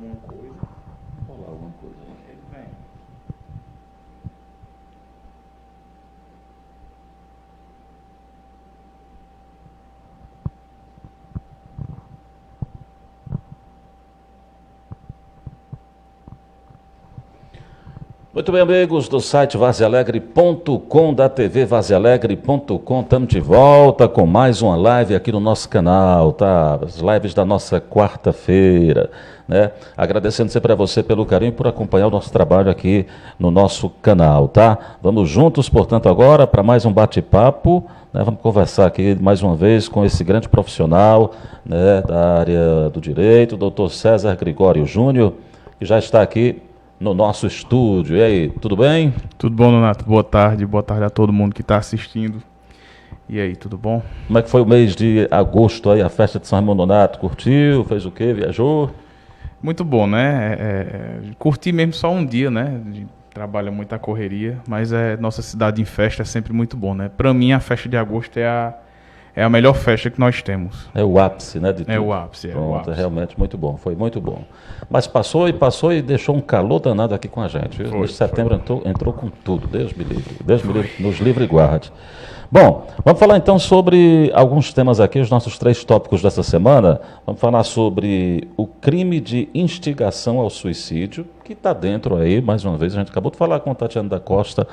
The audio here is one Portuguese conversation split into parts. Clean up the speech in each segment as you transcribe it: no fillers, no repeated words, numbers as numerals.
alguma coisa. Rolar alguma coisa. Ele vem. Muito bem, amigos do site vazealegre.com, da TV vazealegre.com, estamos de volta com mais uma live aqui no nosso canal, tá? As lives da nossa quarta-feira, né? Agradecendo sempre a você pelo carinho, por acompanhar o nosso trabalho aqui no nosso canal, tá? Vamos juntos, portanto, agora para mais um bate-papo, né? Vamos conversar aqui mais uma vez com esse grande profissional, né, da área do direito, o doutor César Gregório Júnior, que já está aqui no nosso estúdio. E aí, tudo bem? Tudo bom, Donato? Boa tarde a todo mundo que está assistindo. E aí, tudo bom? Como é que foi o mês de agosto aí, a festa de São Raimundo Nonato? Curtiu? Fez o quê? Viajou? Muito bom, né? Curti mesmo só um dia, né? A gente trabalha muita correria, mas nossa cidade em festa é sempre muito bom, né? Para mim, a festa de agosto é a melhor festa que nós temos. É o ápice, né? De tudo. É o ápice, Pronto, o ápice. É realmente muito bom, foi muito bom. Mas passou e deixou um calor danado aqui com a gente. Viu? Mês de setembro entrou com tudo, Deus me livre. Deus me livre, nos livre e guarde. Bom, vamos falar então sobre alguns temas aqui, os nossos 3 tópicos dessa semana. Vamos falar sobre o crime de instigação ao suicídio, que está dentro aí, mais uma vez, a gente acabou de falar com a Tatiana da Costa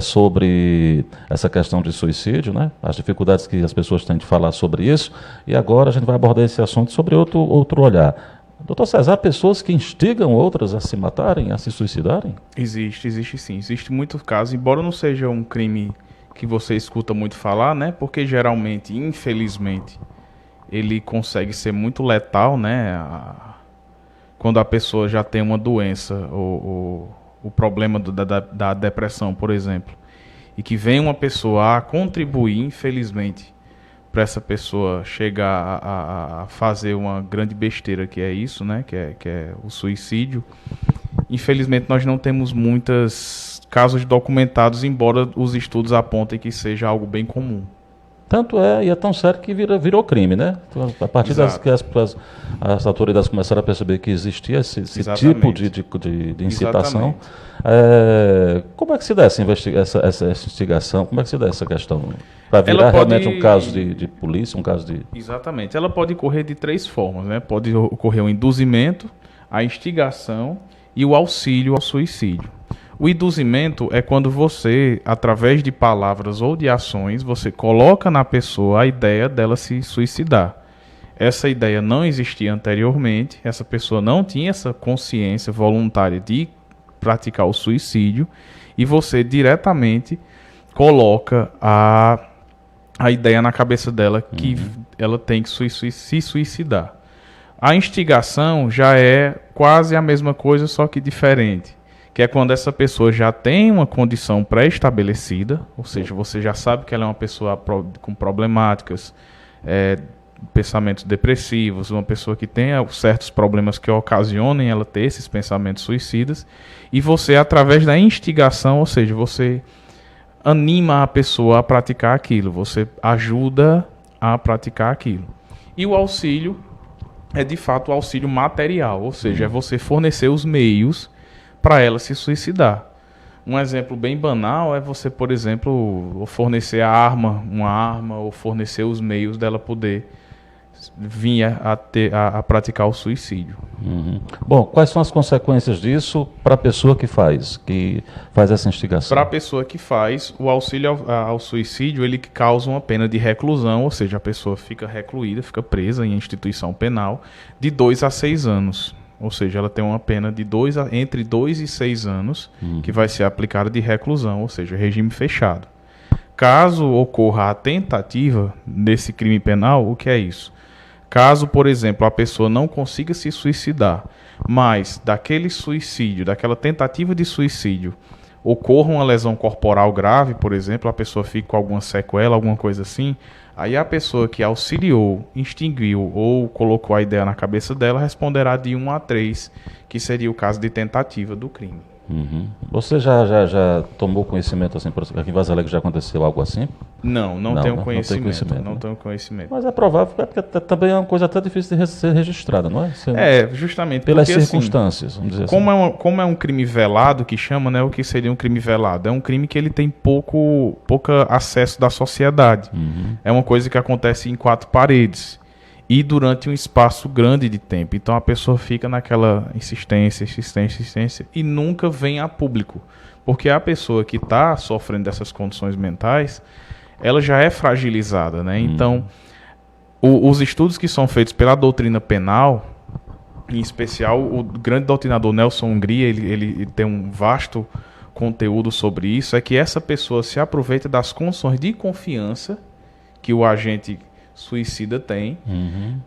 sobre essa questão de suicídio, né? As dificuldades que as pessoas têm de falar sobre isso, e agora a gente vai abordar esse assunto sobre outro olhar. Doutor César, há pessoas que instigam outras a se matarem, a se suicidarem? Existe sim. Existe muitos casos, embora não seja um crime que você escuta muito falar, né? Porque geralmente, infelizmente, ele consegue ser muito letal, né? Quando a pessoa já tem uma doença, o problema da depressão, por exemplo, e que vem uma pessoa a contribuir, infelizmente, para essa pessoa chegar a fazer uma grande besteira, que é isso, né? Que é o suicídio. Infelizmente, nós não temos muitos casos documentados, embora os estudos apontem que seja algo bem comum. Tanto é, e é tão sério que virou crime, né? A partir das que as autoridades começaram a perceber que existia esse tipo de incitação. Como é que se dá essa investigação? Como é que se dá essa questão? Para virar realmente um caso de polícia, um caso de... Exatamente. Ela pode ocorrer de 3 formas, né? Pode ocorrer o induzimento, a instigação e o auxílio ao suicídio. O induzimento é quando você, através de palavras ou de ações, você coloca na pessoa a ideia dela se suicidar. Essa ideia não existia anteriormente, essa pessoa não tinha essa consciência voluntária de praticar o suicídio, e você diretamente coloca a ideia na cabeça dela que ela tem que se suicidar. A instigação já é quase a mesma coisa, só que diferente. Que é quando essa pessoa já tem uma condição pré-estabelecida, ou seja, você já sabe que ela é uma pessoa com problemáticas, pensamentos depressivos, uma pessoa que tenha certos problemas que ocasionem ela ter esses pensamentos suicidas, e você, através da instigação, ou seja, você anima a pessoa a praticar aquilo, você ajuda a praticar aquilo. E o auxílio é, de fato, o auxílio material, ou seja, é você fornecer os meios para ela se suicidar. Um exemplo bem banal é você, por exemplo, fornecer uma arma, ou fornecer os meios dela poder vir a praticar o suicídio. Bom, quais são as consequências disso para a pessoa que faz essa instigação? Para a pessoa que faz, o auxílio ao suicídio, ele causa uma pena de reclusão, ou seja, a pessoa fica recluída, fica presa em instituição penal, de 2 a 6 anos. Ou seja, ela tem uma pena de entre 2 e 6 anos, que vai ser aplicada de reclusão, ou seja, regime fechado. Caso ocorra a tentativa desse crime penal, o que é isso? Caso, por exemplo, a pessoa não consiga se suicidar, mas daquele suicídio, daquela tentativa de suicídio, ocorra uma lesão corporal grave, por exemplo, a pessoa fica com alguma sequela, alguma coisa assim, aí a pessoa que auxiliou, extinguiu ou colocou a ideia na cabeça dela responderá de 1 a 3, que seria o caso de tentativa do crime. Uhum. Você já tomou conhecimento, assim, por exemplo, aqui em Vaza Alegre já aconteceu algo assim? Não Não, tenho né? conhecimento. Não né? tenho conhecimento. Mas é provável, porque também é uma coisa até difícil de ser registrada, não é? Justamente Pelas porque, assim, circunstâncias, vamos dizer assim. como é um crime velado, que chama, né, o que seria um crime velado? É um crime que ele tem pouca acesso da sociedade. É uma coisa que acontece em quatro paredes e durante um espaço grande de tempo. Então a pessoa fica naquela insistência e nunca vem a público. Porque a pessoa que está sofrendo dessas condições mentais, ela já é fragilizada, né? Então, os estudos que são feitos pela doutrina penal, em especial o grande doutrinador Nelson Hungria, ele tem um vasto conteúdo sobre isso, é que essa pessoa se aproveita das condições de confiança que o agente suicida tem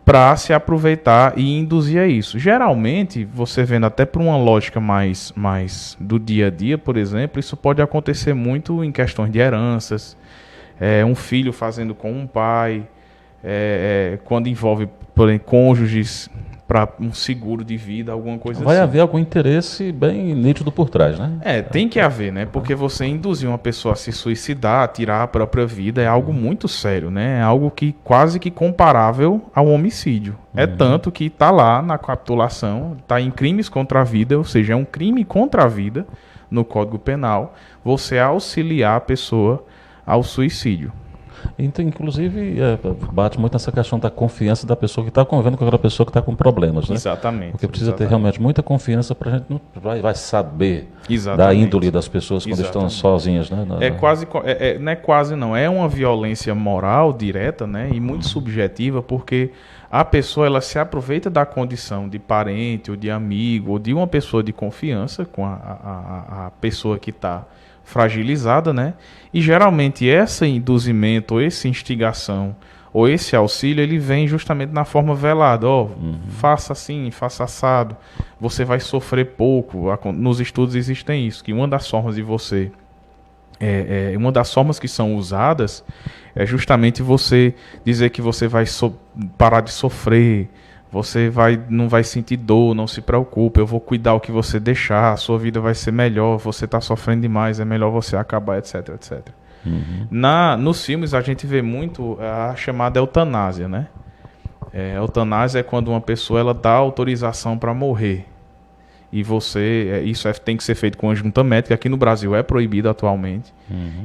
para se aproveitar e induzir a isso. Geralmente, você vendo até por uma lógica mais do dia a dia, por exemplo, isso pode acontecer muito em questões de heranças, um filho fazendo com um pai, quando envolve, por exemplo, cônjuges para um seguro de vida, alguma coisa Vai assim. haver algum interesse bem nítido por trás, né? Tem que haver, né? Porque você induzir uma pessoa a se suicidar, a tirar a própria vida, é algo muito sério, né? É algo que quase que comparável ao homicídio. É tanto que está lá na capitulação, está em crimes contra a vida, ou seja, é um crime contra a vida no Código Penal, você auxiliar a pessoa ao suicídio. Então, inclusive, bate muito nessa questão da confiança da pessoa que está convivendo com aquela pessoa que está com problemas, né? Exatamente. Porque precisa ter realmente muita confiança para a gente não vai saber da índole das pessoas quando estão sozinhas, né? Não é quase não, é uma violência moral direta, né? E muito subjetiva, porque a pessoa ela se aproveita da condição de parente ou de amigo ou de uma pessoa de confiança com a pessoa que está fragilizada, né? E geralmente esse induzimento, ou essa instigação, ou esse auxílio, ele vem justamente na forma velada. Faça assim, faça assado, você vai sofrer pouco. Nos estudos existem isso, que uma das formas de você... uma das formas que são usadas é justamente você dizer que você vai parar de sofrer, você não vai sentir dor, não se preocupe, eu vou cuidar o que você deixar, a sua vida vai ser melhor, você está sofrendo demais, é melhor você acabar, etc, etc. Nos filmes a gente vê muito a chamada eutanásia, né? Eutanásia é quando uma pessoa ela dá autorização para morrer. E isso tem que ser feito com a junta médica. Aqui no Brasil é proibido atualmente.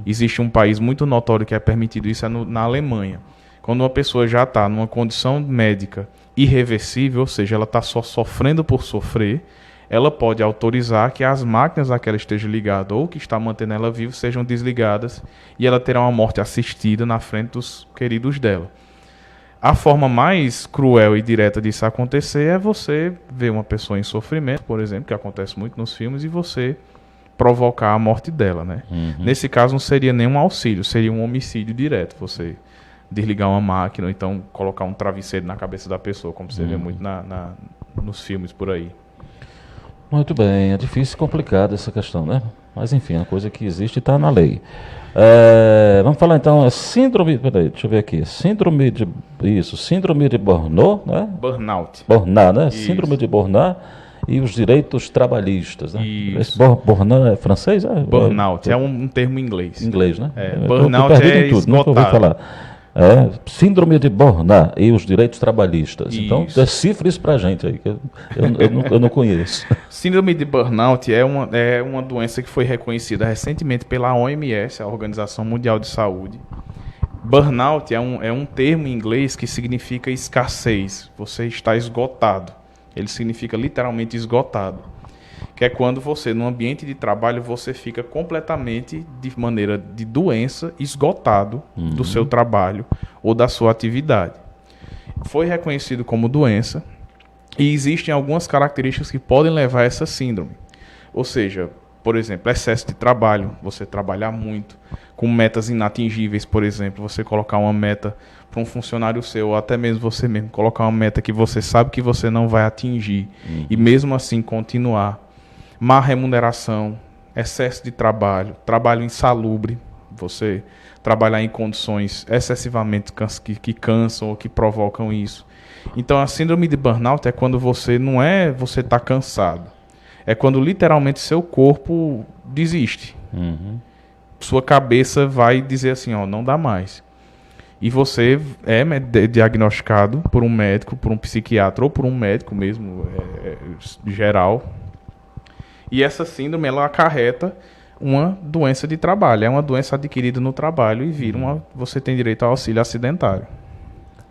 Existe um país muito notório que é permitido isso, na Alemanha. Quando uma pessoa já está numa condição médica irreversível, ou seja, ela está só sofrendo por sofrer, ela pode autorizar que as máquinas a que ela esteja ligada ou que está mantendo ela viva sejam desligadas e ela terá uma morte assistida na frente dos queridos dela. A forma mais cruel e direta disso acontecer é você ver uma pessoa em sofrimento, por exemplo, que acontece muito nos filmes, e você provocar a morte dela, né? Nesse caso não seria nenhum auxílio, seria um homicídio direto, você desligar uma máquina ou então colocar um travesseiro na cabeça da pessoa, como você vê muito nos filmes por aí. Muito bem, é difícil e complicado essa questão, né? Mas enfim, é uma coisa que existe e está na lei. Vamos falar então, síndrome, peraí, deixa eu ver aqui, síndrome de Burnout, né? Burnout, né? Isso. Síndrome de Burnout e os direitos trabalhistas, né? Isso. Burnout é francês? Burnout é um termo em inglês. Inglês, né? Burnout é tudo, nunca ouvi falar. Síndrome de Burnout e os direitos trabalhistas. Isso. Então, decifre isso pra gente aí, que eu não conheço. Síndrome de Burnout é uma doença que foi reconhecida recentemente pela OMS, a Organização Mundial de Saúde. Burnout é um termo em inglês que significa escassez. Você está esgotado. Ele significa literalmente esgotado. Que é quando você, no ambiente de trabalho, você fica completamente, de maneira de doença, esgotado do seu trabalho ou da sua atividade. Foi reconhecido como doença e existem algumas características que podem levar a essa síndrome. Ou seja, por exemplo, excesso de trabalho, você trabalhar muito, com metas inatingíveis, por exemplo, você colocar uma meta para um funcionário seu, ou até mesmo você mesmo, colocar uma meta que você sabe que você não vai atingir e mesmo assim continuar. Má remuneração, excesso de trabalho, trabalho insalubre, você trabalhar em condições excessivamente que cansam ou que provocam isso. Então a síndrome de burnout é quando você está cansado. é quando literalmente seu corpo desiste. Sua cabeça vai dizer assim, ó, não dá mais. E você é diagnosticado por um médico, por um psiquiatra ou por um médico mesmo, geral. E essa síndrome, ela acarreta uma doença de trabalho. É uma doença adquirida no trabalho e você tem direito ao auxílio acidentário.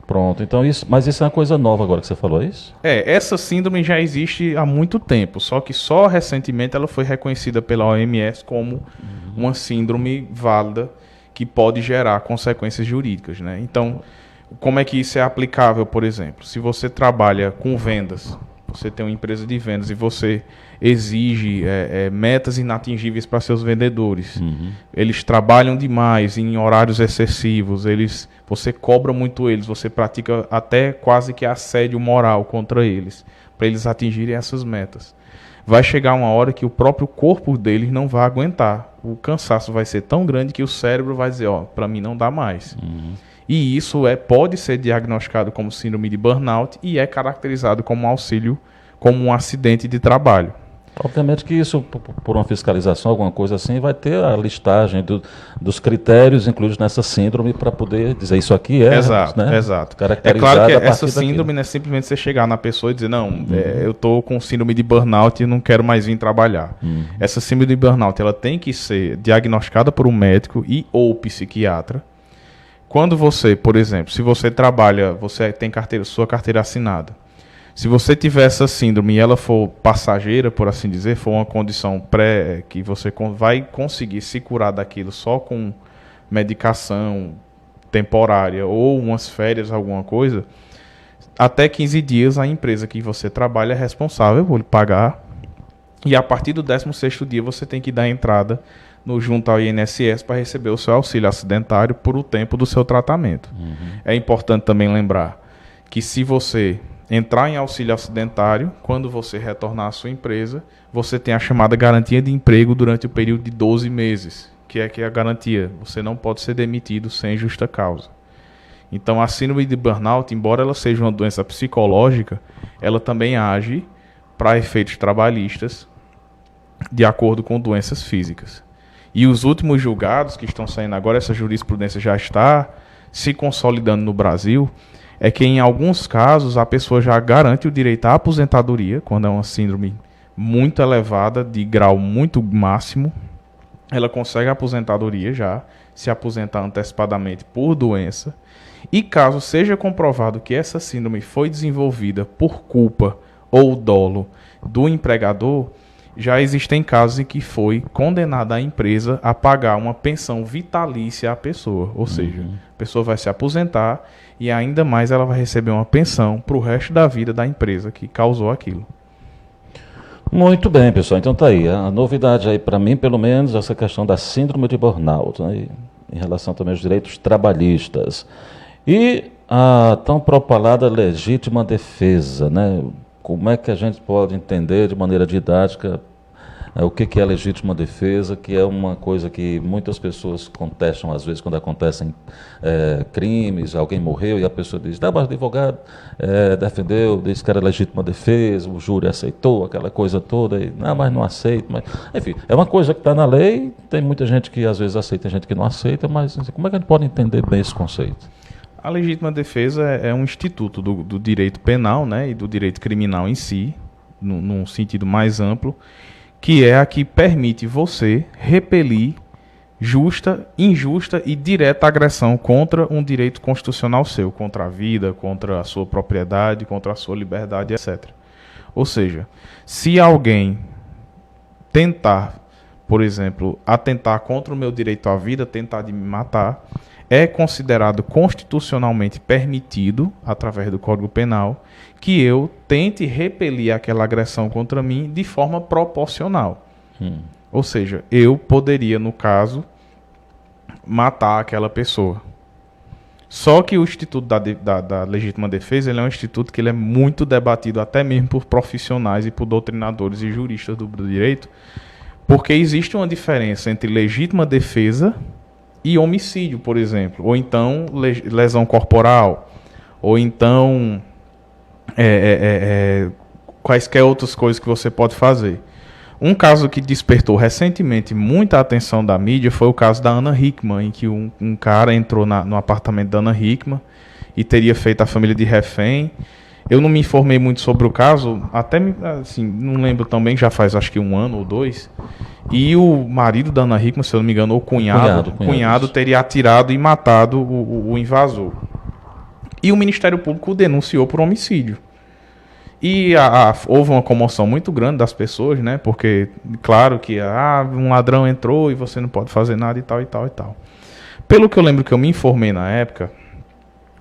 Pronto, então mas isso é uma coisa nova agora que você falou, é isso? Essa síndrome já existe há muito tempo, só que só recentemente ela foi reconhecida pela OMS como uma síndrome válida que pode gerar consequências jurídicas, né? Então, como é que isso é aplicável, por exemplo? Se você trabalha com vendas, você tem uma empresa de vendas e você exige metas inatingíveis para seus vendedores. Eles trabalham demais em horários excessivos, você cobra muito eles, você pratica até quase que assédio moral contra eles, para eles atingirem essas metas. Vai chegar uma hora que o próprio corpo deles não vai aguentar. O cansaço vai ser tão grande que o cérebro vai dizer, ó, para mim não dá mais. E isso pode ser diagnosticado como síndrome de burnout e é caracterizado como como um acidente de trabalho. Obviamente que isso, por uma fiscalização, alguma coisa assim, vai ter a listagem dos critérios incluídos nessa síndrome para poder dizer isso aqui Exato, né? exato. É claro que essa síndrome não é simplesmente você chegar na pessoa e dizer, não, eu estou com síndrome de burnout e não quero mais vir trabalhar. Essa síndrome de burnout, ela tem que ser diagnosticada por um médico ou psiquiatra. Quando você, por exemplo, se você trabalha, você tem sua carteira assinada, se você tiver essa síndrome e ela for passageira, por assim dizer, for uma condição que você vai conseguir se curar daquilo só com medicação temporária ou umas férias, alguma coisa, até 15 dias a empresa que você trabalha é responsável por pagar e a partir do 16º dia você tem que dar entrada junto ao INSS para receber o seu auxílio acidentário por o tempo do seu tratamento. É importante também lembrar que se você entrar em auxílio acidentário, quando você retornar à sua empresa, você tem a chamada garantia de emprego durante o período de 12 meses, que é a garantia. Você não pode ser demitido sem justa causa. Então, a síndrome de burnout, embora ela seja uma doença psicológica, ela também age para efeitos trabalhistas de acordo com doenças físicas. E os últimos julgados que estão saindo agora, essa jurisprudência já está se consolidando no Brasil, é que em alguns casos a pessoa já garante o direito à aposentadoria, quando é uma síndrome muito elevada, de grau muito máximo, ela consegue a aposentadoria já, se aposentar antecipadamente por doença, e caso seja comprovado que essa síndrome foi desenvolvida por culpa ou dolo do empregador, já existem casos em que foi condenada a empresa a pagar uma pensão vitalícia à pessoa, ou seja, a pessoa vai se aposentar e ainda mais ela vai receber uma pensão para o resto da vida da empresa que causou aquilo. Muito bem, pessoal. Então tá aí. A novidade aí para mim, pelo menos, essa questão da síndrome de burnout, né? Em relação também aos direitos trabalhistas. E a tão propalada legítima defesa, né? Como é que a gente pode entender de maneira didática o que é legítima defesa, que é uma coisa que muitas pessoas contestam, às vezes, quando acontecem crimes, alguém morreu e a pessoa diz, mas o advogado defendeu, disse que era legítima defesa, o júri aceitou, aquela coisa toda, e, mas não aceito. Mas... Enfim, é uma coisa que está na lei, tem muita gente que às vezes aceita, tem gente que não aceita, mas assim, como é que a gente pode entender bem esse conceito? A legítima defesa é um instituto do direito penal, né, e do direito criminal em si, num sentido mais amplo, que é a que permite você repelir justa, injusta e direta agressão contra um direito constitucional seu, contra a vida, contra a sua propriedade, contra a sua liberdade, etc. Ou seja, se alguém tentar, por exemplo, atentar contra o meu direito à vida, tentar de me matar, é considerado constitucionalmente permitido, através do Código Penal, que eu tente repelir aquela agressão contra mim de forma proporcional. Ou seja, eu poderia, no caso, matar aquela pessoa. Só que o Instituto da Legítima Defesa ele é um instituto que ele é muito debatido, até mesmo por profissionais e por doutrinadores e juristas do direito, porque existe uma diferença entre legítima defesa e homicídio, por exemplo, ou então lesão corporal, ou então quaisquer outras coisas que você pode fazer. Um caso que despertou recentemente muita atenção da mídia foi o caso da Ana Hickman, em que um cara entrou no apartamento da Ana Hickman e teria feito a família de refém. Eu não me informei muito sobre o caso, até assim, não lembro também, já faz acho que 1 ano ou 2. E o marido da Ana Hickman, se eu não me engano, ou o cunhado teria atirado e matado o invasor. E o Ministério Público o denunciou por homicídio. E houve uma comoção muito grande das pessoas, né? Porque, claro que um ladrão entrou e você não pode fazer nada e tal, e tal, e tal. Pelo que eu lembro que eu me informei na época,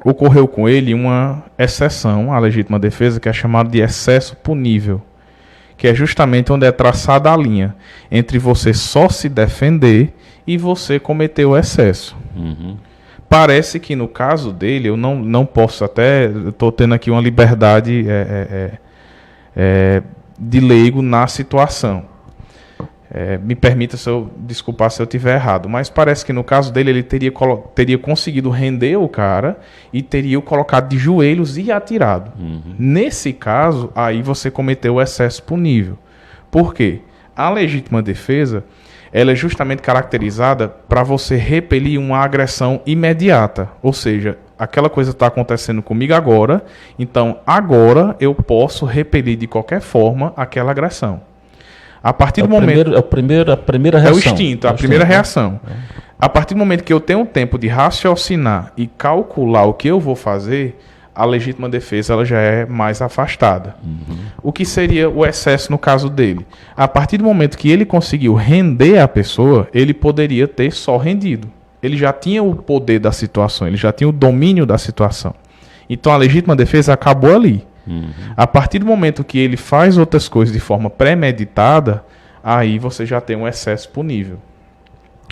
ocorreu com ele uma exceção à legítima defesa que é chamada de excesso punível, que é justamente onde é traçada a linha entre você só se defender e você cometer o excesso. Uhum. Parece que no caso dele, eu não posso até, estou tendo aqui uma liberdade de leigo na situação. Me permita desculpar se eu estiver errado, mas parece que no caso dele ele teria conseguido render o cara e teria o colocado de joelhos e atirado. Uhum. Nesse caso, aí você cometeu o excesso punível. Por quê? A legítima defesa, ela é justamente caracterizada para você repelir uma agressão imediata. Ou seja, aquela coisa está acontecendo comigo agora, então agora eu posso repelir de qualquer forma aquela agressão. A partir do momento... a primeira reação. É o instinto, a primeira reação. A partir do momento que eu tenho tempo de raciocinar e calcular o que eu vou fazer, a legítima defesa ela já é mais afastada. Uhum. O que seria o excesso no caso dele? A partir do momento que ele conseguiu render a pessoa, ele poderia ter só rendido. Ele já tinha o poder da situação, ele já tinha o domínio da situação. Então a legítima defesa acabou ali. Uhum. A partir do momento que ele faz outras coisas de forma premeditada, aí você já tem um excesso punível.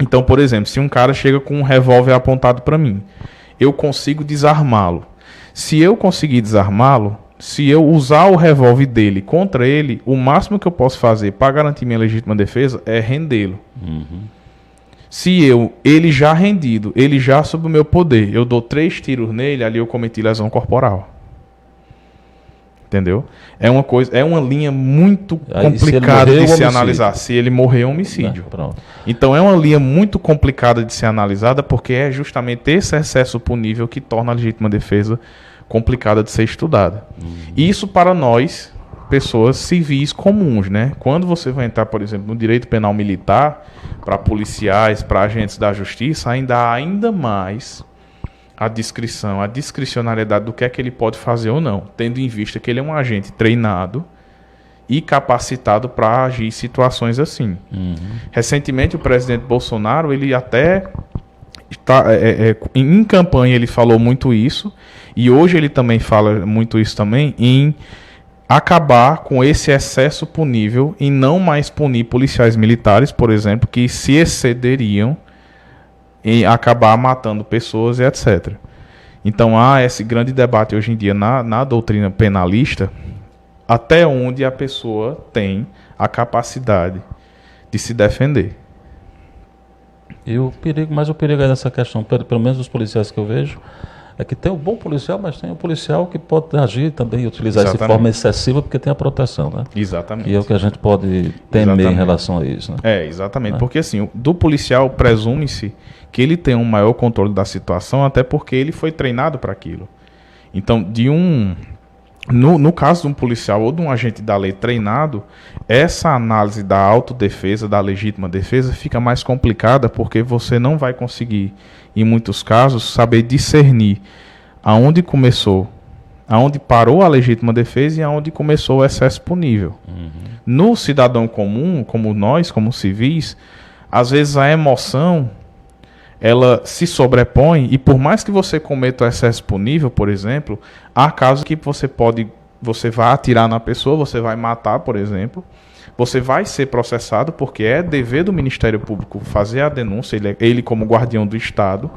Então, por exemplo, se um cara chega com um revólver apontado para mim, eu consigo desarmá-lo. Se eu conseguir desarmá-lo, se eu usar o revólver dele contra ele, o máximo que eu posso fazer para garantir minha legítima defesa é rendê-lo. Uhum. Se ele já rendido, ele já sob o meu poder, eu dou 3 tiros nele, ali eu cometi lesão corporal. Entendeu? É uma linha muito complicada de se analisar. Se ele morrer, é homicídio. Então é uma linha muito complicada de ser analisada, porque é justamente esse excesso punível que torna a legítima defesa complicada de ser estudada. Isso para nós, pessoas civis comuns, né? Quando você vai entrar, por exemplo, no direito penal militar, para policiais, para agentes da justiça, ainda mais a discricionariedade do que é que ele pode fazer ou não, tendo em vista que ele é um agente treinado e capacitado para agir em situações assim. Uhum. Recentemente, o presidente Bolsonaro, ele até em campanha ele falou muito isso, e hoje ele também fala muito isso também, em acabar com esse excesso punível, em não mais punir policiais militares, por exemplo, que se excederiam em acabar matando pessoas e etc. Então há esse grande debate hoje em dia na doutrina penalista, até onde a pessoa tem a capacidade de se defender. E o perigo é nessa questão, pelo menos dos policiais que eu vejo, é que tem o bom policial, mas tem o policial que pode agir também e utilizar isso de forma excessiva porque tem a proteção, né? Exatamente. E é o que a gente pode temer em relação a isso, né? Exatamente. Porque assim, do policial presume-se que ele tem um maior controle da situação, até porque ele foi treinado para aquilo. Então, no caso de um policial ou de um agente da lei treinado, essa análise da autodefesa, da legítima defesa, fica mais complicada, porque você não vai conseguir, em muitos casos, saber discernir aonde parou a legítima defesa e aonde começou o excesso punível. Uhum. No cidadão comum, como nós, como civis, às vezes a emoção ela se sobrepõe, e por mais que você cometa o excesso punível, por exemplo, há casos que você vai atirar na pessoa, você vai matar, por exemplo, você vai ser processado, porque é dever do Ministério Público fazer a denúncia, ele como guardião do Estado,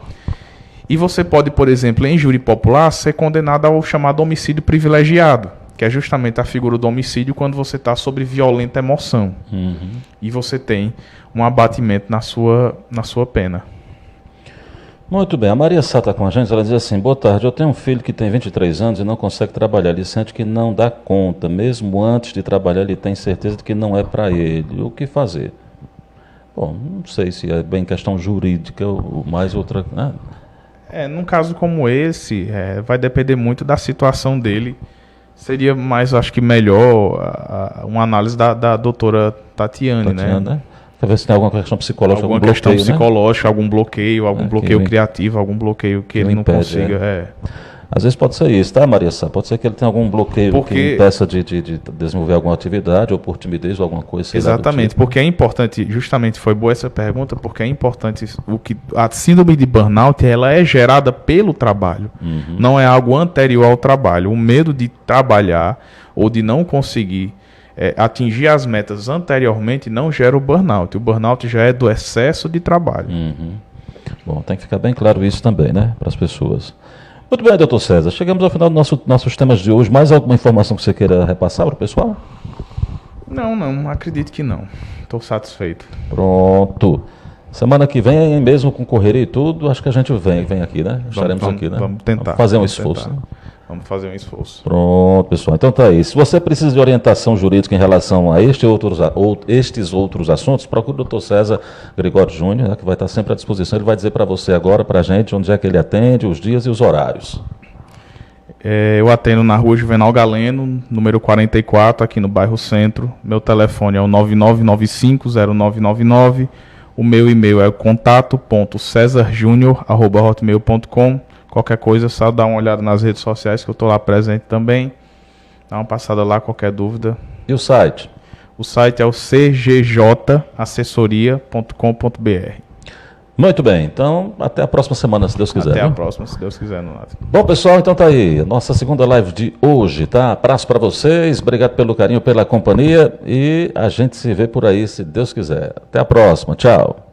e você pode, por exemplo, em júri popular, ser condenado ao chamado homicídio privilegiado, que é justamente a figura do homicídio quando você está sob violenta emoção. E você tem um abatimento na sua pena. Muito bem, a Maria Sá está com a gente, ela diz assim, boa tarde, eu tenho um filho que tem 23 anos e não consegue trabalhar, ele sente que não dá conta, mesmo antes de trabalhar ele tem certeza de que não é para ele, o que fazer? Bom, não sei se é bem questão jurídica ou mais outra... Né? Num caso como esse, vai depender muito da situação dele. Seria mais, acho que melhor uma análise da doutora Tatiane, né? Para ver se tem alguma questão psicológica, alguma questão psicológica, né? Algum bloqueio criativo, algum bloqueio que ele não consiga. Às vezes pode ser isso, tá, Maria Sá? Pode ser que ele tenha algum bloqueio que impeça de desenvolver alguma atividade, ou por timidez ou alguma coisa. Exatamente, porque é importante, justamente foi boa essa pergunta, porque é importante a síndrome de burnout, ela é gerada pelo trabalho, não é algo anterior ao trabalho. O medo de trabalhar ou de não conseguir atingir as metas anteriormente não gera o burnout. O burnout já é do excesso de trabalho. Bom, tem que ficar bem claro isso também, né, para as pessoas. Muito bem, doutor César, chegamos ao final dos nossos temas de hoje. Mais alguma informação que você queira repassar para o pessoal? Não, acredito que não. Estou satisfeito. Pronto. Semana que vem, mesmo com correria e tudo, acho que a gente vem aqui, né? Estaremos aqui, né? Vamos tentar. Vamos fazer um esforço. Né? Vamos fazer um esforço. Pronto, pessoal. Então tá aí. Se você precisa de orientação jurídica em relação a estes outros assuntos, procure o doutor César Gregório Júnior, né, que vai estar sempre à disposição. Ele vai dizer para você agora, para a gente, onde é que ele atende, os dias e os horários. Eu atendo na rua Juvenal Galeno, número 44, aqui no bairro Centro. Meu telefone é o 99950999. O meu e-mail é contato.cesarjunior@hotmail.com. Qualquer coisa, só dá uma olhada nas redes sociais que eu estou lá presente também. Dá uma passada lá, qualquer dúvida. E o site? O site é o cgjassessoria.com.br. Muito bem, então até a próxima semana, se Deus quiser. Até a próxima, se Deus quiser, Nonato. Bom, pessoal, então tá aí, nossa segunda live de hoje, tá? Abraço para vocês, obrigado pelo carinho, pela companhia e a gente se vê por aí, se Deus quiser. Até a próxima, tchau.